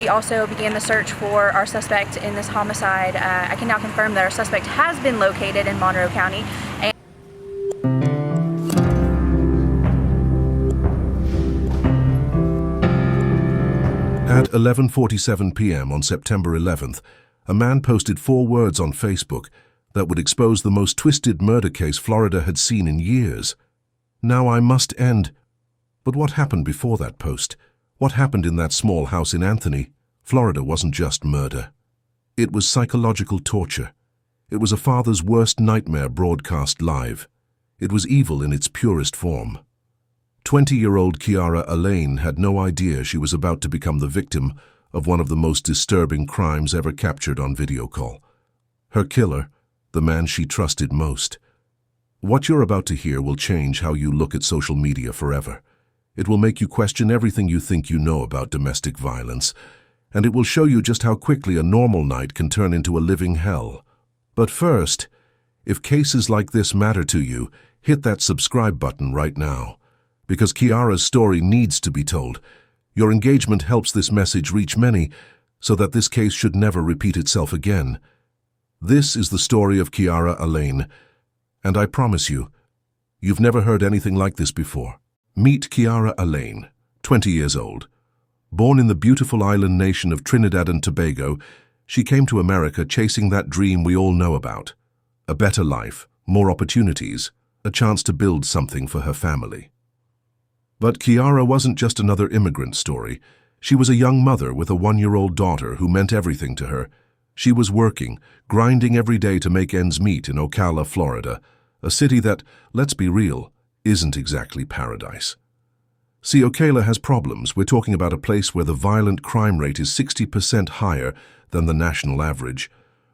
We also began the search for our suspect in this homicide. I can now confirm that our suspect has been located in Monroe County. At 11:47 p.m. on September 11th, a man posted 4 words on Facebook that would expose the most twisted murder case Florida had seen in years. Now I must end. But what happened before that post? What happened in that small house in Anthony? Florida wasn't just murder. It was psychological torture. It was a father's worst nightmare broadcast live. It was evil in its purest form. 20-year-old Kiara Alleyne had no idea she was about to become the victim of one of the most disturbing crimes ever captured on video call. Her killer, the man she trusted most. What you're about to hear will change how you look at social media forever. It will make you question everything you think you know about domestic violence, and it will show you just how quickly a normal night can turn into a living hell. But first, if cases like this matter to you, hit that subscribe button right now. Because Kiara's story needs to be told. Your engagement helps this message reach many, so that this case should never repeat itself again. This is the story of Kiara Alleyne, and I promise you, you've never heard anything like this before. Meet Kiara Alleyne, 20 years old. Born in the beautiful island nation of Trinidad and Tobago, she came to America chasing that dream we all know about. A better life, more opportunities, a chance to build something for her family. But Kiara wasn't just another immigrant story. She was a young mother with a 1-year-old daughter who meant everything to her. She was working, grinding every day to make ends meet in Ocala, Florida, a city that, let's be real, isn't exactly paradise. See, Ocala has problems. We're talking about a place where the violent crime rate is 60% higher than the national average,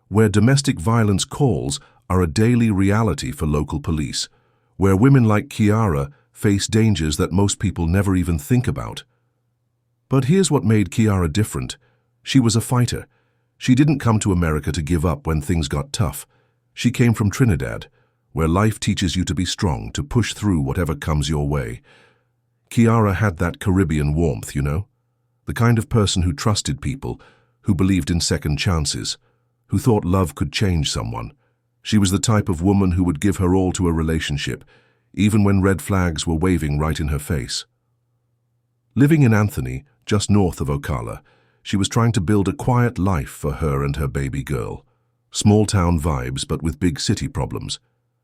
where domestic violence calls are a daily reality for local police, where women like Kiara face dangers that most people never even think about. But here's what made Kiara different. She was a fighter. She didn't come to America to give up when things got tough. She came from Trinidad, where life teaches you to be strong, to push through whatever comes your way. Kiara had that Caribbean warmth, you know? The kind of person who trusted people, who believed in second chances, who thought love could change someone. She was the type of woman who would give her all to a relationship, even when red flags were waving right in her face. Living in Anthony, just north of Ocala, she was trying to build a quiet life for her and her baby girl. Small-town vibes, but with big city problems.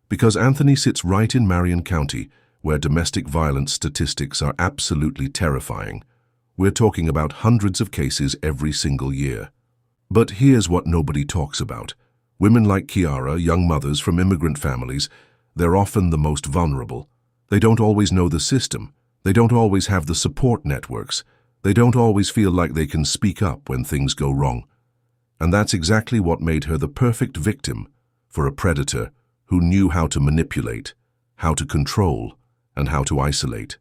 Because Anthony sits right in Marion County, where domestic violence statistics are absolutely terrifying. We're talking about hundreds of cases every single year. But here's what nobody talks about. Women like Kiara, young mothers from immigrant families, they're often the most vulnerable. They don't always know the system. They don't always have the support networks. They don't always feel like they can speak up when things go wrong. And that's exactly what made her the perfect victim for a predator who knew how to manipulate, how to control, and how to isolate.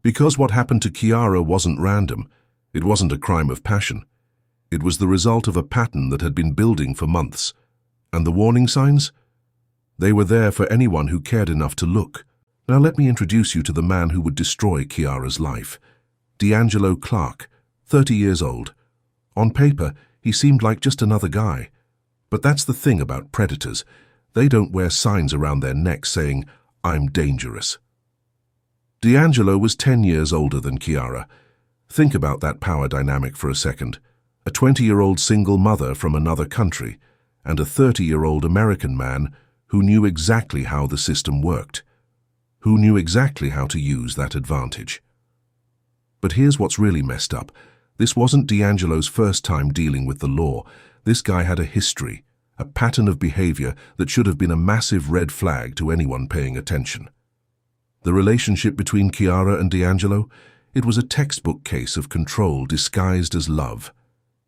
Because what happened to Kiara wasn't random. It wasn't a crime of passion. It was the result of a pattern that had been building for months. And the warning signs? They were there for anyone who cared enough to look. Now let me introduce you to the man who would destroy Kiara's life. D'Angelo Clark, 30 years old. On paper, he seemed like just another guy. But that's the thing about predators. They don't wear signs around their necks saying, "I'm dangerous." D'Angelo was 10 years older than Kiara. Think about that power dynamic for a second. A 20-year-old single mother from another country, and a 30-year-old American man who knew exactly how the system worked, who knew exactly how to use that advantage. But here's what's really messed up. This wasn't D'Angelo's first time dealing with the law. This guy had a history, a pattern of behavior that should have been a massive red flag to anyone paying attention. The relationship between Kiara and D'Angelo, it was a textbook case of control disguised as love.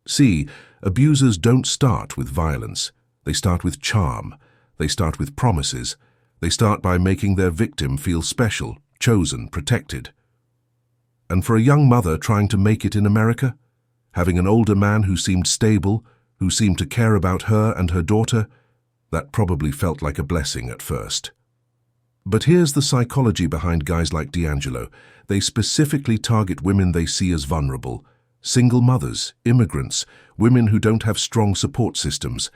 See, abusers don't start with violence. They start with charm. They start with promises. They start by making their victim feel special, chosen, protected. And for a young mother trying to make it in America, having an older man who seemed stable, who seemed to care about her and her daughter, that probably felt like a blessing at first. But here's the psychology behind guys like D'Angelo. They specifically target women they see as vulnerable, Single mothers, immigrants, women who don't have strong support systems.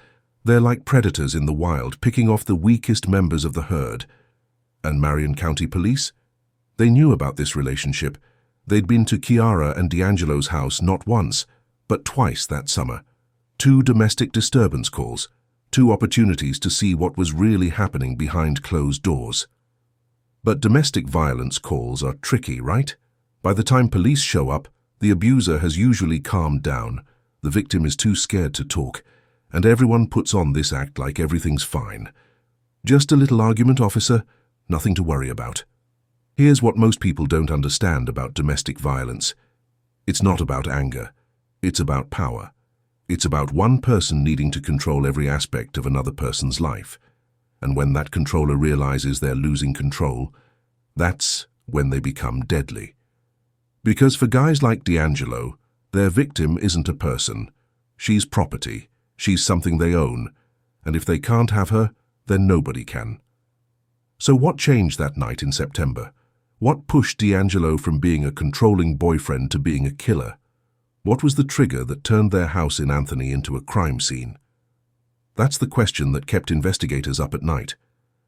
They're like predators in the wild, picking off the weakest members of the herd. And Marion County Police? They knew about this relationship. They'd been to Kiara and D'Angelo's house not once, but twice that summer. 2 domestic disturbance calls, 2 opportunities to see what was really happening behind closed doors. But domestic violence calls are tricky, right? By the time police show up, the abuser has usually calmed down, the victim is too scared to talk, and everyone puts on this act like everything's fine. Just a little argument, officer, nothing to worry about. Here's what most people don't understand about domestic violence. It's not about anger. It's about power. It's about one person needing to control every aspect of another person's life. And when that controller realizes they're losing control, that's when they become deadly. Because for guys like D'Angelo, their victim isn't a person. She's property. She's something they own. And if they can't have her, then nobody can. So what changed that night in September? What pushed D'Angelo from being a controlling boyfriend to being a killer? What was the trigger that turned their house in Anthony into a crime scene? That's the question that kept investigators up at night,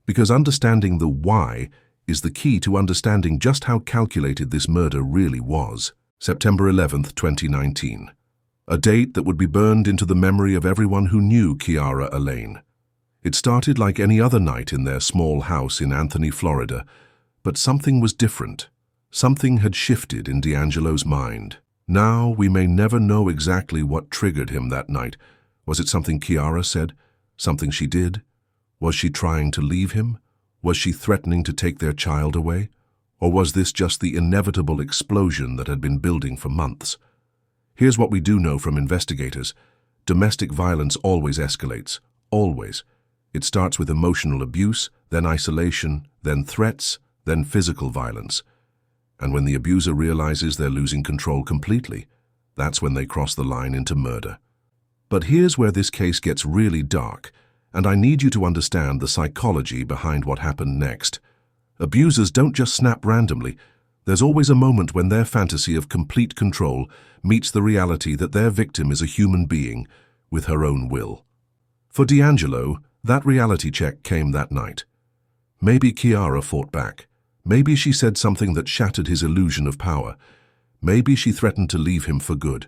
because understanding the why is the key to understanding just how calculated this murder really was. September 11th, 2019. A date that would be burned into the memory of everyone who knew Kiara Alleyne. It started like any other night in their small house in Anthony, Florida, but something was different. Something had shifted in D'Angelo's mind. Now we may never know exactly what triggered him that night. Was it something Kiara said? Something she did? Was she trying to leave him? Was she threatening to take their child away? Or was this just the inevitable explosion that had been building for months? Here's what we do know from investigators. Domestic violence always escalates. Always. It starts with emotional abuse, then isolation, then threats, then physical violence. And when the abuser realizes they're losing control completely, that's when they cross the line into murder. But here's where this case gets really dark, and I need you to understand the psychology behind what happened next. Abusers don't just snap randomly. There's always a moment when their fantasy of complete control meets the reality that their victim is a human being with her own will. For D'Angelo, that reality check came that night. Maybe Kiara fought back. Maybe she said something that shattered his illusion of power. Maybe she threatened to leave him for good.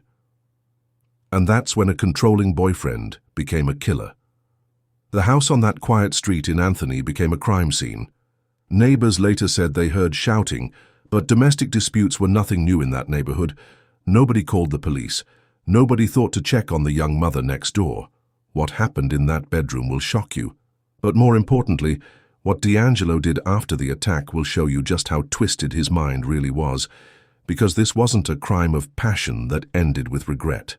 And that's when a controlling boyfriend became a killer. The house on that quiet street in Anthony became a crime scene. Neighbors later said they heard shouting, but domestic disputes were nothing new in that neighborhood. Nobody called the police. Nobody thought to check on the young mother next door. What happened in that bedroom will shock you. But more importantly, what D'Angelo did after the attack will show you just how twisted his mind really was, because this wasn't a crime of passion that ended with regret.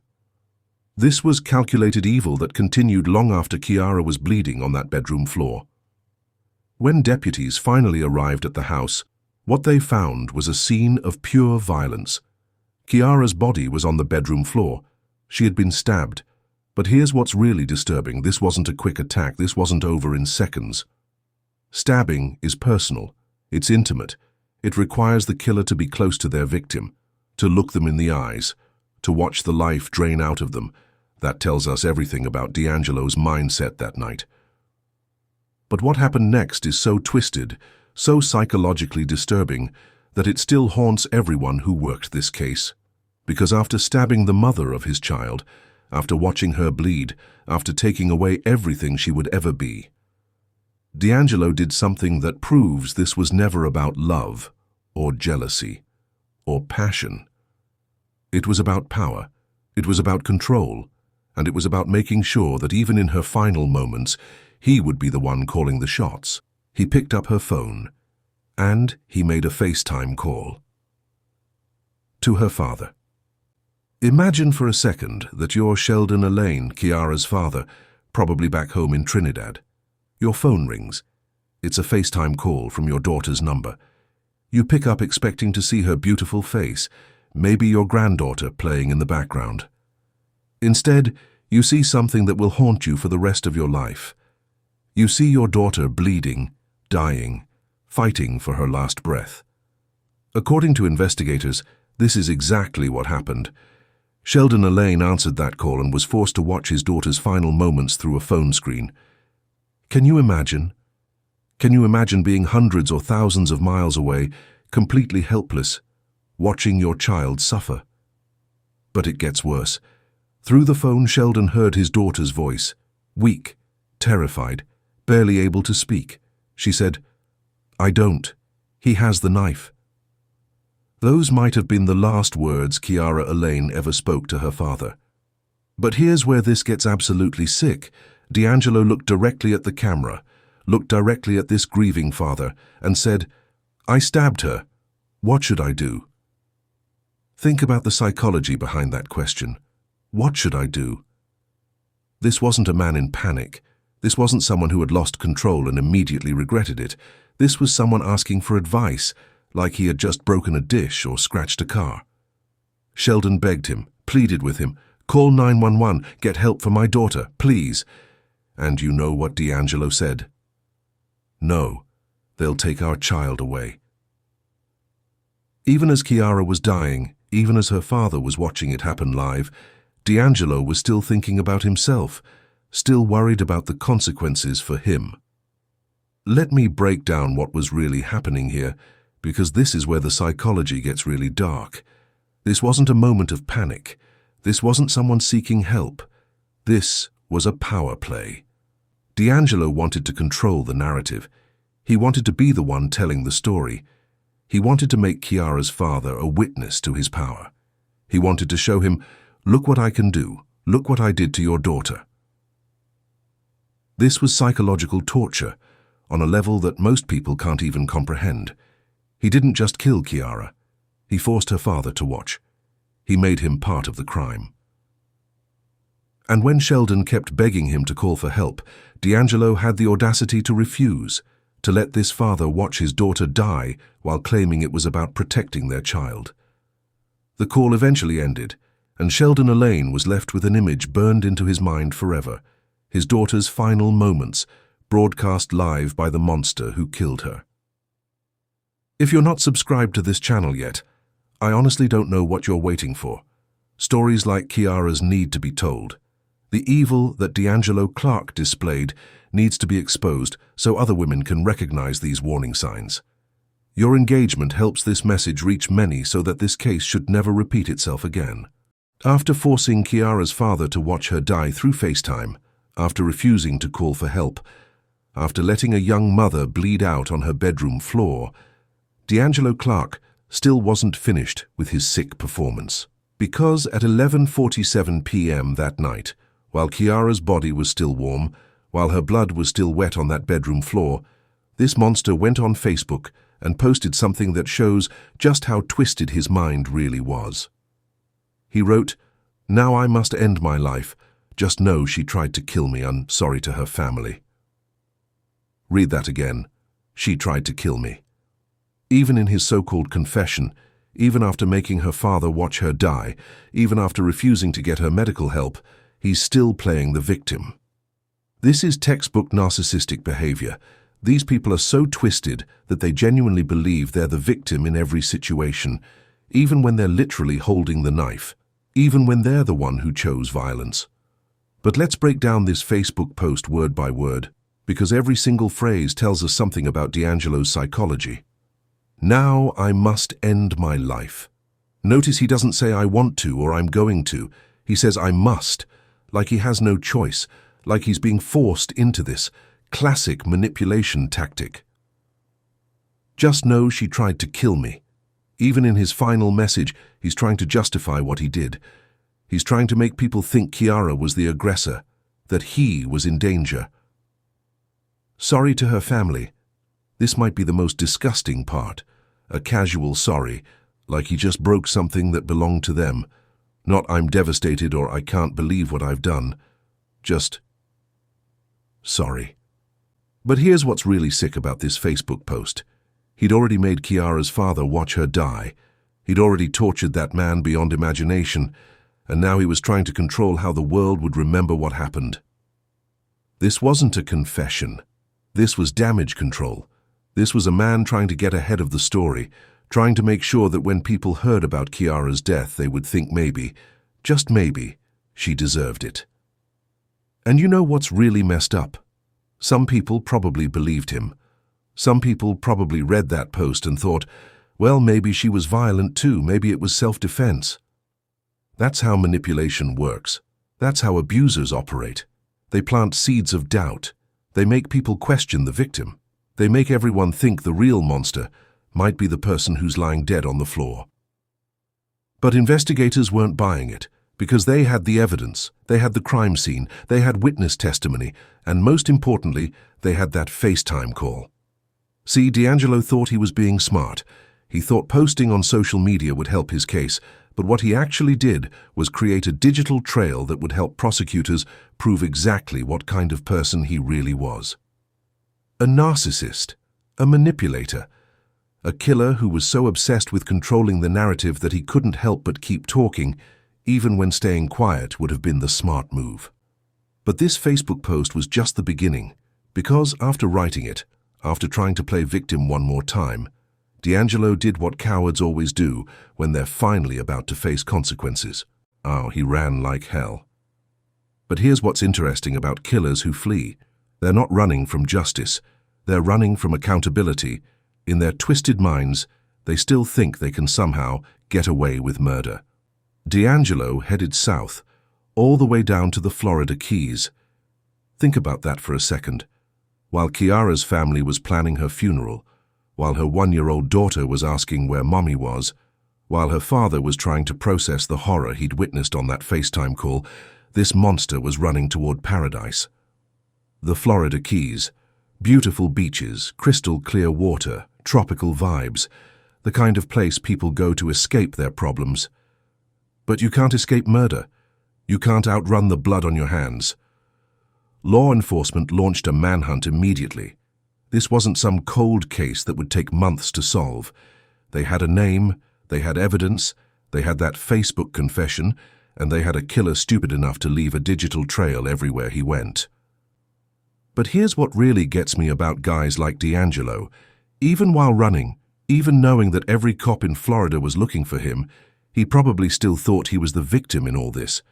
This was calculated evil that continued long after Kiara was bleeding on that bedroom floor. When deputies finally arrived at the house, what they found was a scene of pure violence. Kiara's body was on the bedroom floor. She had been stabbed. But here's what's really disturbing. This wasn't a quick attack. This wasn't over in seconds. Stabbing is personal. It's intimate. It requires the killer to be close to their victim, to look them in the eyes, to watch the life drain out of them. That tells us everything about D'Angelo's mindset that night. But what happened next is so twisted, so psychologically disturbing, that it still haunts everyone who worked this case. Because after stabbing the mother of his child, after watching her bleed, after taking away everything she would ever be, D'Angelo did something that proves this was never about love, or jealousy, or passion. It was about power, it was about control, and it was about making sure that even in her final moments, he would be the one calling the shots. He picked up her phone, and he made a FaceTime call. To her father. Imagine for a second that you're Sheldon Alleyne, Kiara's father, probably back home in Trinidad. Your phone rings. It's a FaceTime call from your daughter's number. You pick up expecting to see her beautiful face, maybe your granddaughter playing in the background. Instead, you see something that will haunt you for the rest of your life. You see your daughter bleeding, dying, fighting for her last breath. According to investigators, this is exactly what happened. Sheldon Alleyne answered that call and was forced to watch his daughter's final moments through a phone screen. Can you imagine? Can you imagine being hundreds or thousands of miles away, completely helpless, watching your child suffer? But it gets worse. Through the phone, Sheldon heard his daughter's voice, weak, terrified, barely able to speak. She said, "I don't. He has the knife." Those might have been the last words Kiara Alleyne ever spoke to her father. But here's where this gets absolutely sick. D'Angelo looked directly at the camera, looked directly at this grieving father, and said, "I stabbed her. What should I do?" Think about the psychology behind that question. What should I do? This wasn't a man in panic. This wasn't someone who had lost control and immediately regretted it. This was someone asking for advice, like he had just broken a dish or scratched a car. Sheldon begged him, pleaded with him, "Call 911, get help for my daughter, please." And you know what D'Angelo said? "No, they'll take our child away." Even as Kiara was dying, even as her father was watching it happen live, D'Angelo was still thinking about himself, still worried about the consequences for him. Let me break down what was really happening here, because this is where the psychology gets really dark. This wasn't a moment of panic. This wasn't someone seeking help. This was a power play. D'Angelo wanted to control the narrative. He wanted to be the one telling the story. He wanted to make Kiara's father a witness to his power. He wanted to show him, "Look what I can do. Look what I did to your daughter." This was psychological torture, on a level that most people can't even comprehend. He didn't just kill Kiara. He forced her father to watch. He made him part of the crime. And when Sheldon kept begging him to call for help, D'Angelo had the audacity to refuse, to let this father watch his daughter die while claiming it was about protecting their child. The call eventually ended, and Sheldon Alleyne was left with an image burned into his mind forever, his daughter's final moments, broadcast live by the monster who killed her. If you're not subscribed to this channel yet, I honestly don't know what you're waiting for. Stories like Kiara's need to be told. The evil that D'Angelo Clark displayed needs to be exposed so other women can recognize these warning signs. Your engagement helps this message reach many so that this case should never repeat itself again. After forcing Kiara's father to watch her die through FaceTime, after refusing to call for help, after letting a young mother bleed out on her bedroom floor, D'Angelo Clark still wasn't finished with his sick performance. Because at 11:47 p.m. that night, while Kiara's body was still warm, while her blood was still wet on that bedroom floor, this monster went on Facebook and posted something that shows just how twisted his mind really was. He wrote, "Now I must end my life. Just know she tried to kill me. I'm sorry to her family." Read that again. She tried to kill me. Even in his so-called confession, even after making her father watch her die, even after refusing to get her medical help, he's still playing the victim. This is textbook narcissistic behavior. These people are so twisted that they genuinely believe they're the victim in every situation, even when they're literally holding the knife, even when they're the one who chose violence. But let's break down this Facebook post word by word, because every single phrase tells us something about D'Angelo's psychology. Now I must end my life. Notice he doesn't say I want to or I'm going to. He says I must, like he has no choice, like he's being forced into this classic manipulation tactic. Just know she tried to kill me. Even in his final message, he's trying to justify what he did. He's trying to make people think Kiara was the aggressor, that he was in danger. Sorry to her family. This might be the most disgusting part. A casual sorry, like he just broke something that belonged to them. Not I'm devastated or I can't believe what I've done. Just sorry. But here's what's really sick about this Facebook post. He'd already made Kiara's father watch her die. He'd already tortured that man beyond imagination, and now he was trying to control how the world would remember what happened. This wasn't a confession. This was damage control. This was a man trying to get ahead of the story, trying to make sure that when people heard about Kiara's death, they would think maybe, just maybe, she deserved it. And you know what's really messed up? Some people probably believed him. Some people probably read that post and thought, well, maybe she was violent too, maybe it was self-defense. That's how manipulation works. That's how abusers operate. They plant seeds of doubt. They make people question the victim. They make everyone think the real monster might be the person who's lying dead on the floor. But investigators weren't buying it, because they had the evidence, they had the crime scene, they had witness testimony, and most importantly, they had that FaceTime call. See, D'Angelo thought he was being smart. He thought posting on social media would help his case, but what he actually did was create a digital trail that would help prosecutors prove exactly what kind of person he really was. A narcissist, a manipulator, a killer who was so obsessed with controlling the narrative that he couldn't help but keep talking, even when staying quiet would have been the smart move. But this Facebook post was just the beginning, because after writing it, after trying to play victim one more time, D'Angelo did what cowards always do when they're finally about to face consequences. Oh, he ran like hell. But here's what's interesting about killers who flee. They're not running from justice. They're running from accountability. In their twisted minds, they still think they can somehow get away with murder. D'Angelo headed south, all the way down to the Florida Keys. Think about that for a second. While Kiara's family was planning her funeral, while her one-year-old daughter was asking where mommy was, while her father was trying to process the horror he'd witnessed on that FaceTime call, this monster was running toward paradise. The Florida Keys, beautiful beaches, crystal clear water, tropical vibes, the kind of place people go to escape their problems. But you can't escape murder. You can't outrun the blood on your hands. Law enforcement launched a manhunt immediately. This wasn't some cold case that would take months to solve. They had a name, they had evidence, they had that Facebook confession, and they had a killer stupid enough to leave a digital trail everywhere he went. But here's what really gets me about guys like D'Angelo. Even while running, even knowing that every cop in Florida was looking for him, he probably still thought he was the victim in all this.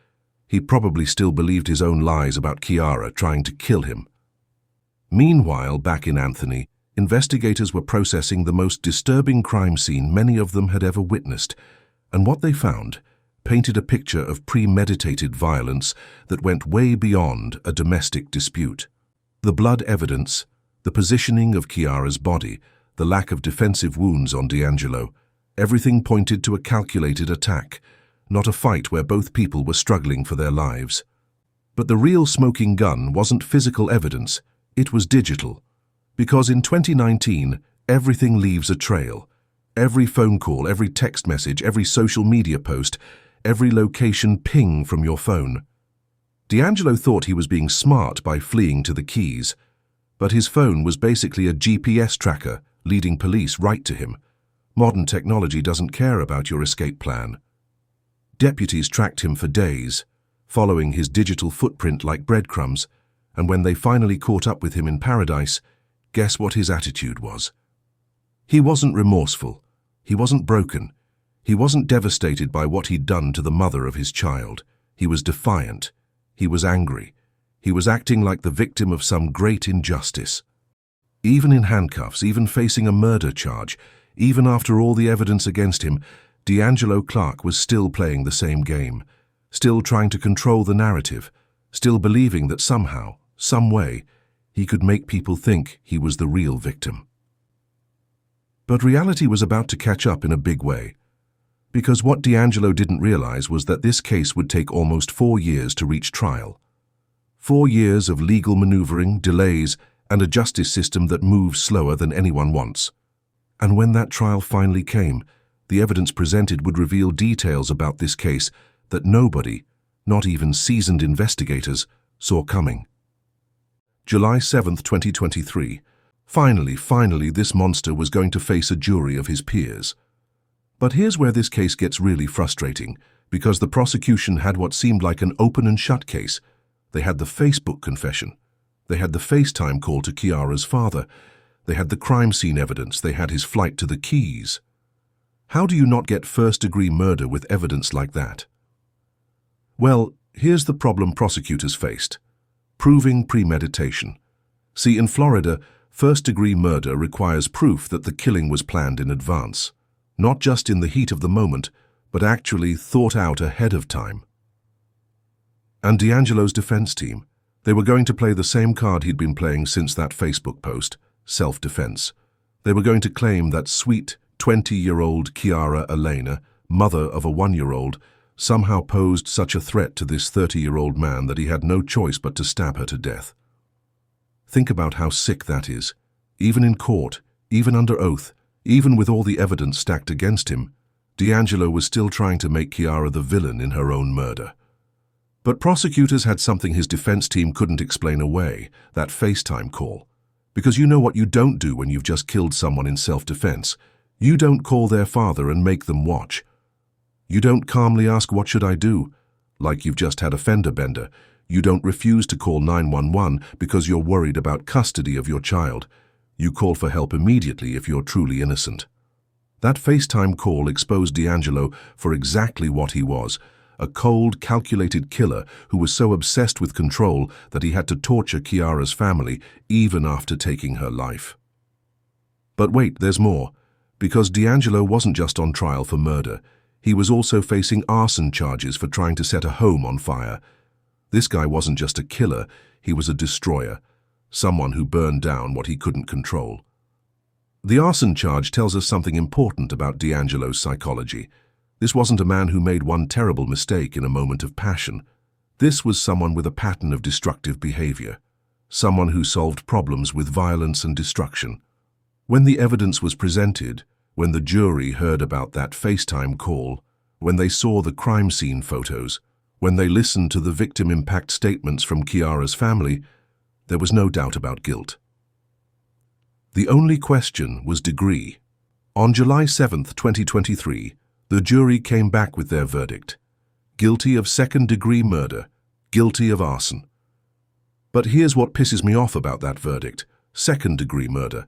He probably still believed his own lies about Kiara trying to kill him. Meanwhile, back in Anthony, investigators were processing the most disturbing crime scene many of them had ever witnessed, and what they found painted a picture of premeditated violence that went way beyond a domestic dispute. The blood evidence, the positioning of Kiara's body, the lack of defensive wounds on D'Angelo, everything pointed to a calculated attack, not a fight where both people were struggling for their lives. But the real smoking gun wasn't physical evidence, it was digital. Because in 2019, everything leaves a trail. Every phone call, every text message, every social media post, every location ping from your phone. D'Angelo thought he was being smart by fleeing to the Keys, but his phone was basically a GPS tracker leading police right to him. Modern technology doesn't care about your escape plan. Deputies tracked him for days, following his digital footprint like breadcrumbs, and when they finally caught up with him in paradise, guess what his attitude was? He wasn't remorseful. He wasn't broken. He wasn't devastated by what he'd done to the mother of his child. He was defiant. He was angry. He was acting like the victim of some great injustice. Even in handcuffs, even facing a murder charge, even after all the evidence against him, D'Angelo Clark was still playing the same game, still trying to control the narrative, still believing that somehow, some way, he could make people think he was the real victim. But reality was about to catch up in a big way, because what D'Angelo didn't realize was that this case would take almost 4 years to reach trial. 4 years of legal maneuvering, delays, and a justice system that moves slower than anyone wants. And when that trial finally came, the evidence presented would reveal details about this case that nobody, not even seasoned investigators, saw coming. July 7, 2023. Finally, this monster was going to face a jury of his peers. But here's where this case gets really frustrating, because the prosecution had what seemed like an open and shut case. They had the Facebook confession. They had the FaceTime call to Kiara's father. They had the crime scene evidence. They had his flight to the Keys. How do you not get first-degree murder with evidence like that? Well, here's the problem prosecutors faced: proving premeditation. See, in Florida, first-degree murder requires proof that the killing was planned in advance, not just in the heat of the moment, but actually thought out ahead of time. And D'Angelo's defense team, they were going to play the same card he'd been playing since that Facebook post, self-defense. They were going to claim that sweet 20-year-old Kiara Alleyne, mother of a 1-year-old, somehow posed such a threat to this 30-year-old man that he had no choice but to stab her to death. Think about how sick that is. Even in court, even under oath, even with all the evidence stacked against him, D'Angelo was still trying to make Kiara the villain in her own murder. But prosecutors had something his defense team couldn't explain away, that FaceTime call. Because you know what you don't do when you've just killed someone in self-defense. You don't call their father and make them watch. You don't calmly ask, "What should I do?" like you've just had a fender bender. You don't refuse to call 911 because you're worried about custody of your child. You call for help immediately if you're truly innocent. That FaceTime call exposed D'Angelo for exactly what he was: a cold, calculated killer who was so obsessed with control that he had to torture Kiara's family even after taking her life. But wait, there's more. Because D'Angelo wasn't just on trial for murder, he was also facing arson charges for trying to set a home on fire. This guy wasn't just a killer, he was a destroyer, someone who burned down what he couldn't control. The arson charge tells us something important about D'Angelo's psychology. This wasn't a man who made one terrible mistake in a moment of passion. This was someone with a pattern of destructive behavior, someone who solved problems with violence and destruction. When the evidence was presented, when the jury heard about that FaceTime call, when they saw the crime scene photos, when they listened to the victim impact statements from Kiara's family, there was no doubt about guilt. The only question was degree. On July 7th, 2023, the jury came back with their verdict: guilty of second-degree murder, guilty of arson. But here's what pisses me off about that verdict: second-degree murder.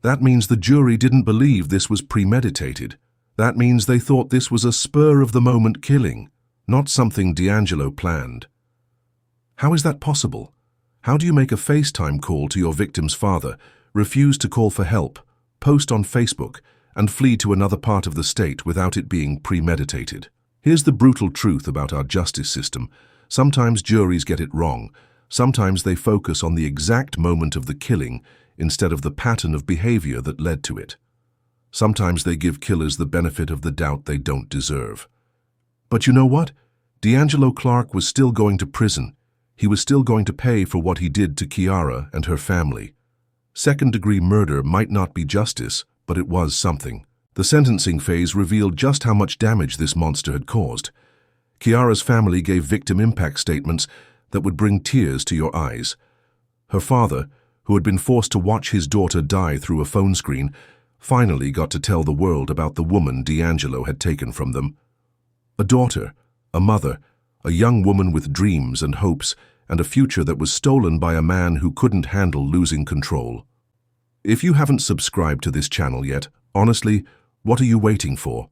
That means the jury didn't believe this was premeditated. That means they thought this was a spur-of-the-moment killing, not something D'Angelo planned. How is that possible? How do you make a FaceTime call to your victim's father, refuse to call for help, post on Facebook, and flee to another part of the state without it being premeditated? Here's the brutal truth about our justice system. Sometimes juries get it wrong. Sometimes they focus on the exact moment of the killing instead of the pattern of behavior that led to it. Sometimes they give killers the benefit of the doubt they don't deserve. But you know what? D'Angelo Clark was still going to prison. He was still going to pay for what he did to Kiara and her family. Second-degree murder might not be justice, but it was something. The sentencing phase revealed just how much damage this monster had caused. Kiara's family gave victim impact statements that would bring tears to your eyes. Her father, who had been forced to watch his daughter die through a phone screen, finally got to tell the world about the woman D'Angelo had taken from them. A daughter, a mother, a young woman with dreams and hopes, and a future that was stolen by a man who couldn't handle losing control. If you haven't subscribed to this channel yet, honestly, what are you waiting for?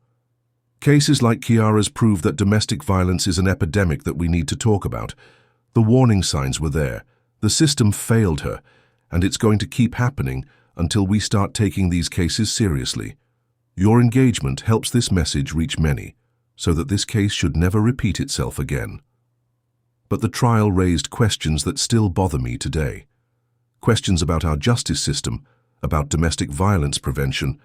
Cases like Kiara's prove that domestic violence is an epidemic that we need to talk about. The warning signs were there. The system failed her, and it's going to keep happening until we start taking these cases seriously. Your engagement helps this message reach many, so that this case should never repeat itself again. But the trial raised questions that still bother me today. Questions about our justice system, about domestic violence prevention,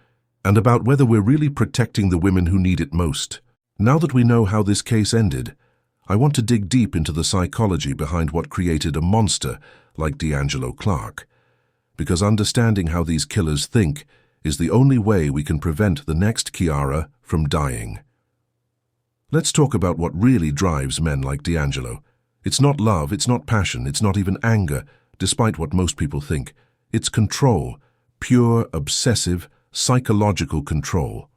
and about whether we're really protecting the women who need it most. Now that we know how this case ended, I want to dig deep into the psychology behind what created a monster like D'Angelo Clark. Because understanding how these killers think is the only way we can prevent the next Kiara from dying. Let's talk about what really drives men like D'Angelo. It's not love, it's not passion, it's not even anger, despite what most people think. It's control, pure, obsessive, psychological control.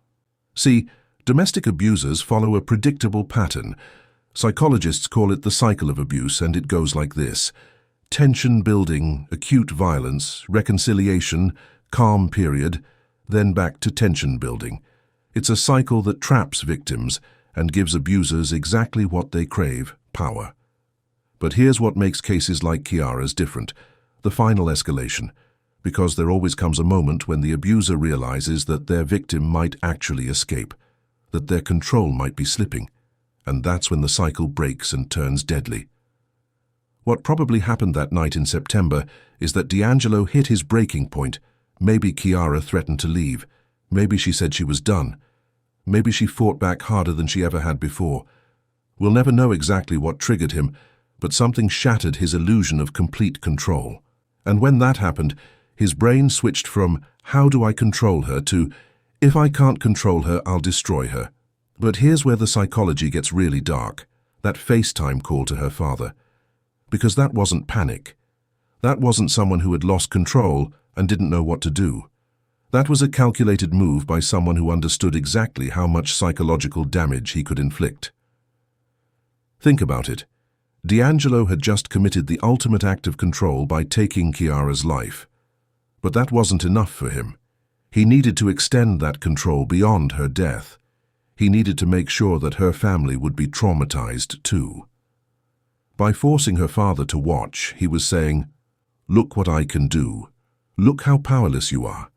See, domestic abusers follow a predictable pattern. Psychologists call it the cycle of abuse, and it goes like this: tension building, acute violence, reconciliation, calm period, then back to tension building. It's a cycle that traps victims and gives abusers exactly what they crave: power. But here's what makes cases like Kiara's different: the final escalation, because there always comes a moment when the abuser realizes that their victim might actually escape, that their control might be slipping, and that's when the cycle breaks and turns deadly. What probably happened that night in September is that D'Angelo hit his breaking point. Maybe Kiara threatened to leave. Maybe she said she was done. Maybe she fought back harder than she ever had before. We'll never know exactly what triggered him, but something shattered his illusion of complete control. And when that happened, his brain switched from, "How do I control her?" to, "If I can't control her, I'll destroy her." But here's where the psychology gets really dark: that FaceTime call to her father. Because that wasn't panic. That wasn't someone who had lost control and didn't know what to do. That was a calculated move by someone who understood exactly how much psychological damage he could inflict. Think about it. D'Angelo had just committed the ultimate act of control by taking Kiara's life. But that wasn't enough for him. He needed to extend that control beyond her death. He needed to make sure that her family would be traumatized too. By forcing her father to watch, he was saying, "Look what I can do. Look how powerless you are.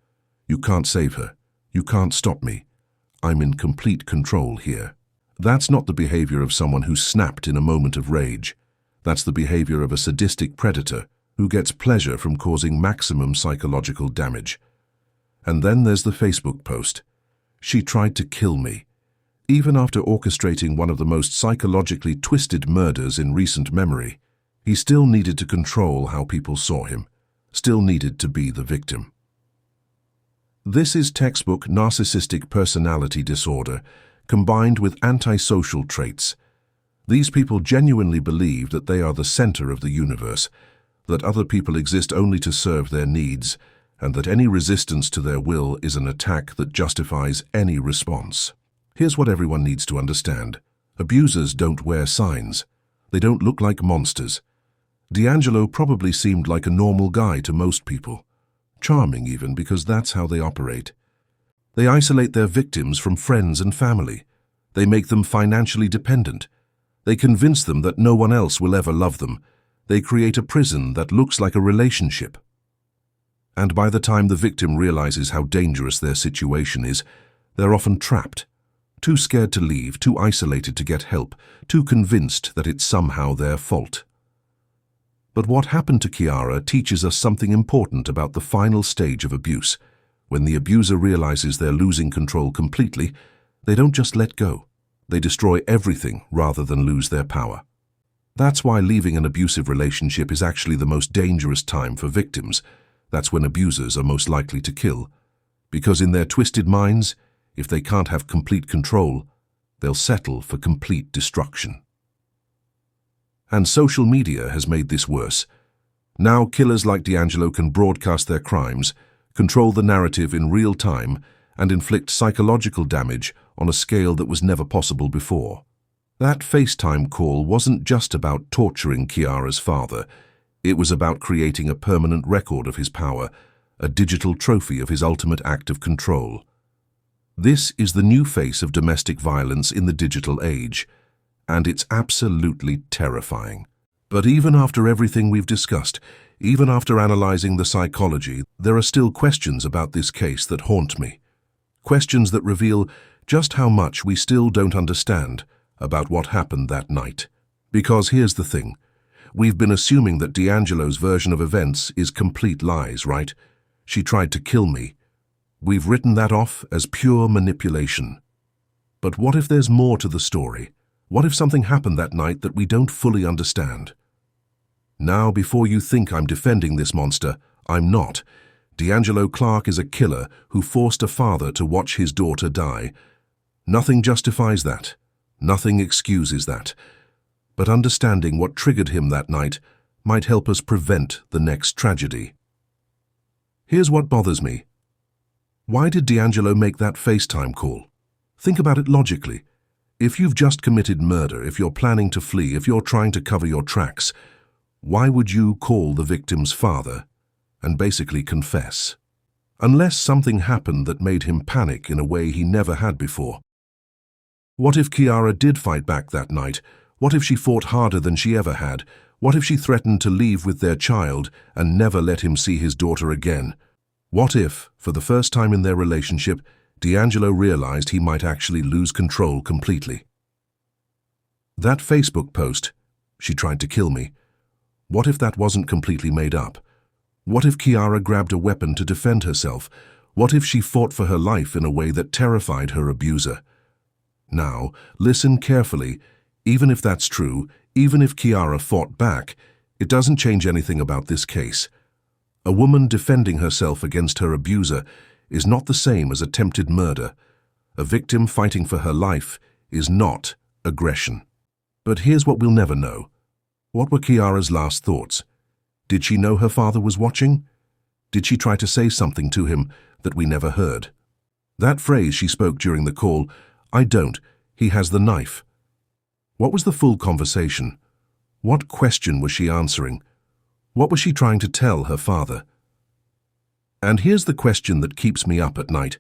You can't save her. You can't stop me. I'm in complete control here." That's not the behavior of someone who snapped in a moment of rage. That's the behavior of a sadistic predator who gets pleasure from causing maximum psychological damage. And then there's the Facebook post. "She tried to kill me." Even after orchestrating one of the most psychologically twisted murders in recent memory, he still needed to control how people saw him, still needed to be the victim. This is textbook narcissistic personality disorder, combined with antisocial traits. These people genuinely believe that they are the center of the universe, that other people exist only to serve their needs, and that any resistance to their will is an attack that justifies any response. Here's what everyone needs to understand. Abusers don't wear signs. They don't look like monsters. D'Angelo probably seemed like a normal guy to most people. Charming even, because that's how they operate. They isolate their victims from friends and family. They make them financially dependent. They convince them that no one else will ever love them. They create a prison that looks like a relationship. And by the time the victim realizes how dangerous their situation is, they're often trapped. Too scared to leave, too isolated to get help, too convinced that it's somehow their fault. But what happened to Kiara teaches us something important about the final stage of abuse. When the abuser realizes they're losing control completely, they don't just let go. They destroy everything rather than lose their power. That's why leaving an abusive relationship is actually the most dangerous time for victims. That's when abusers are most likely to kill. Because in their twisted minds, if they can't have complete control, they'll settle for complete destruction. And social media has made this worse. Now killers like D'Angelo can broadcast their crimes, control the narrative in real time, and inflict psychological damage on a scale that was never possible before. That FaceTime call wasn't just about torturing Kiara's father. It was about creating a permanent record of his power, a digital trophy of his ultimate act of control. This is the new face of domestic violence in the digital age, and it's absolutely terrifying. But even after everything we've discussed, even after analyzing the psychology, there are still questions about this case that haunt me. Questions that reveal just how much we still don't understand about what happened that night. Because here's the thing. We've been assuming that D'Angelo's version of events is complete lies, right? She tried to kill me. We've written that off as pure manipulation. But what if there's more to the story? What if something happened that night that we don't fully understand? Now, before you think I'm defending this monster, I'm not. D'Angelo Clark is a killer who forced a father to watch his daughter die. Nothing justifies that. Nothing excuses that. But understanding what triggered him that night might help us prevent the next tragedy. Here's what bothers me. Why did D'Angelo make that FaceTime call? Think about it logically. If you've just committed murder, if you're planning to flee, if you're trying to cover your tracks, why would you call the victim's father and basically confess? Unless something happened that made him panic in a way he never had before. What if Kiara did fight back that night? What if she fought harder than she ever had? What if she threatened to leave with their child and never let him see his daughter again? What if, for the first time in their relationship, D'Angelo realized he might actually lose control completely? That Facebook post, "She tried to kill me," what if that wasn't completely made up? What if Kiara grabbed a weapon to defend herself? What if she fought for her life in a way that terrified her abuser? Now, listen carefully. Even if that's true, even if Kiara fought back, it doesn't change anything about this case. A woman defending herself against her abuser is not the same as attempted murder. A victim fighting for her life is not aggression. But here's what we'll never know. What were Kiara's last thoughts? Did she know her father was watching? Did she try to say something to him that we never heard? That phrase she spoke during the call, "I don't, he has the knife." What was the full conversation? What question was she answering? What was she trying to tell her father? And here's the question that keeps me up at night.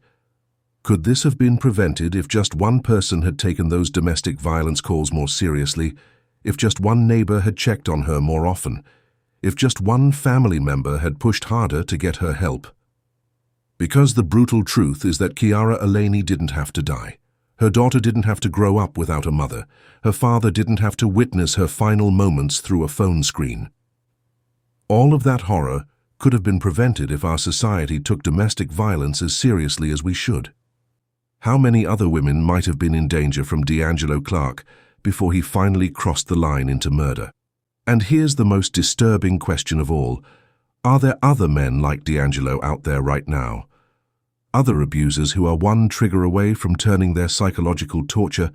Could this have been prevented if just one person had taken those domestic violence calls more seriously, if just one neighbor had checked on her more often, if just one family member had pushed harder to get her help? Because the brutal truth is that Kiara Alleyne didn't have to die. Her daughter didn't have to grow up without a mother. Her father didn't have to witness her final moments through a phone screen. All of that horror could have been prevented if our society took domestic violence as seriously as we should. How many other women might have been in danger from D'Angelo Clark before he finally crossed the line into murder? And here's the most disturbing question of all. Are there other men like D'Angelo out there right now? Other abusers who are one trigger away from turning their psychological torture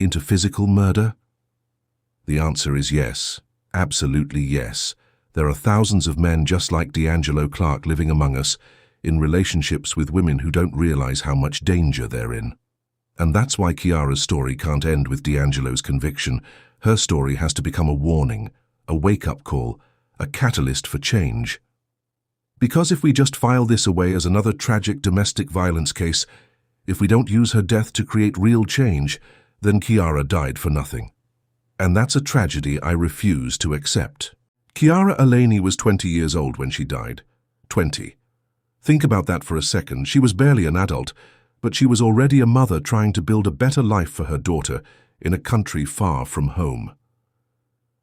into physical murder? The answer is yes. Absolutely yes. There are thousands of men just like D'Angelo Clark living among us, in relationships with women who don't realize how much danger they're in. And that's why Kiara's story can't end with D'Angelo's conviction. Her story has to become a warning, a wake-up call, a catalyst for change. Because if we just file this away as another tragic domestic violence case, if we don't use her death to create real change, then Kiara died for nothing. And that's a tragedy I refuse to accept. Kiara Alleyne was 20 years old when she died. 20. Think about that for a second. She was barely an adult, but she was already a mother trying to build a better life for her daughter in a country far from home.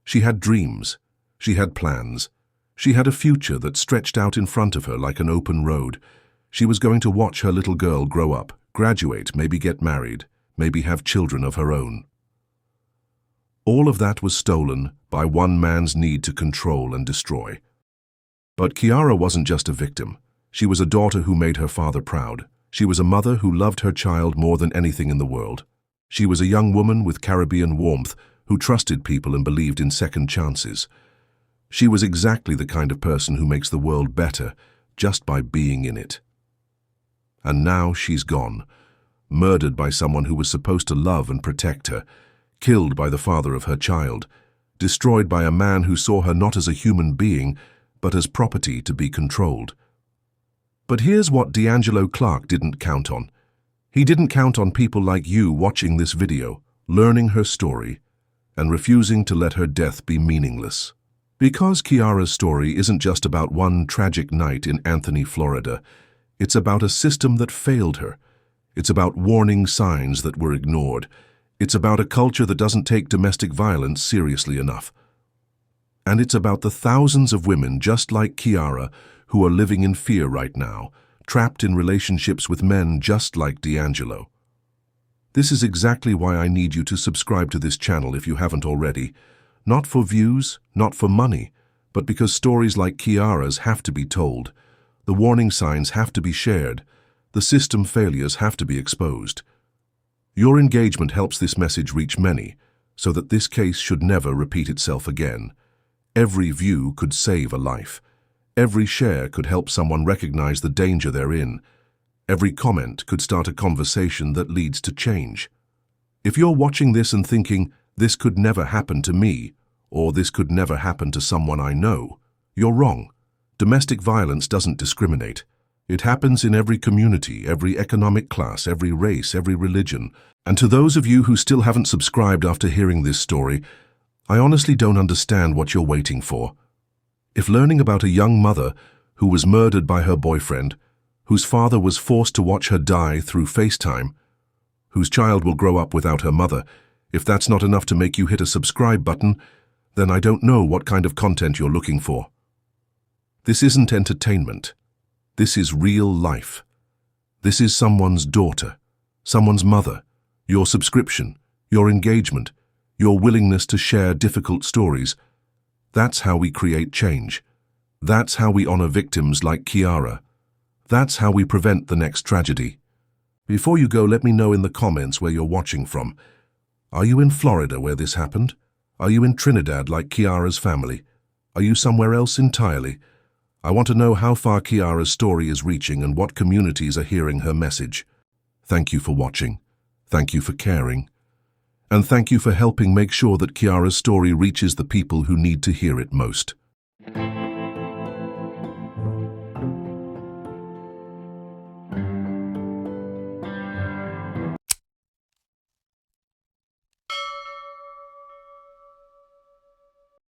She had dreams. She had plans. She had a future that stretched out in front of her like an open road. She was going to watch her little girl grow up, graduate, maybe get married, maybe have children of her own. All of that was stolen by one man's need to control and destroy. But Kiara wasn't just a victim. She was a daughter who made her father proud. She was a mother who loved her child more than anything in the world. She was a young woman with Caribbean warmth who trusted people and believed in second chances. She was exactly the kind of person who makes the world better just by being in it. And now she's gone, murdered by someone who was supposed to love and protect her, killed by the father of her child, destroyed by a man who saw her not as a human being, but as property to be controlled. But here's what D'Angelo Clark didn't count on. He didn't count on people like you watching this video, learning her story, and refusing to let her death be meaningless. Because Kiara's story isn't just about one tragic night in Anthony, Florida. It's about a system that failed her. It's about warning signs that were ignored. It's about a culture that doesn't take domestic violence seriously enough. And it's about the thousands of women just like Kiara who are living in fear right now, trapped in relationships with men just like D'Angelo. This is exactly why I need you to subscribe to this channel if you haven't already. Not for views, not for money, but because stories like Kiara's have to be told. The warning signs have to be shared. The system failures have to be exposed. Your engagement helps this message reach many, so that this case should never repeat itself again. Every view could save a life. Every share could help someone recognize the danger they're in. Every comment could start a conversation that leads to change. If you're watching this and thinking, "This could never happen to me," or "This could never happen to someone I know," you're wrong. Domestic violence doesn't discriminate. It happens in every community, every economic class, every race, every religion. And to those of you who still haven't subscribed after hearing this story, I honestly don't understand what you're waiting for. If learning about a young mother who was murdered by her boyfriend, whose father was forced to watch her die through FaceTime, whose child will grow up without her mother, if that's not enough to make you hit a subscribe button, then I don't know what kind of content you're looking for. This isn't entertainment. This is real life. This is someone's daughter, someone's mother, your subscription, your engagement, your willingness to share difficult stories. That's how we create change. That's how we honor victims like Kiara. That's how we prevent the next tragedy. Before you go, let me know in the comments where you're watching from. Are you in Florida where this happened? Are you in Trinidad like Kiara's family? Are you somewhere else entirely? I want to know how far Kiara's story is reaching and what communities are hearing her message. Thank you for watching. Thank you for caring. And thank you for helping make sure that Kiara's story reaches the people who need to hear it most.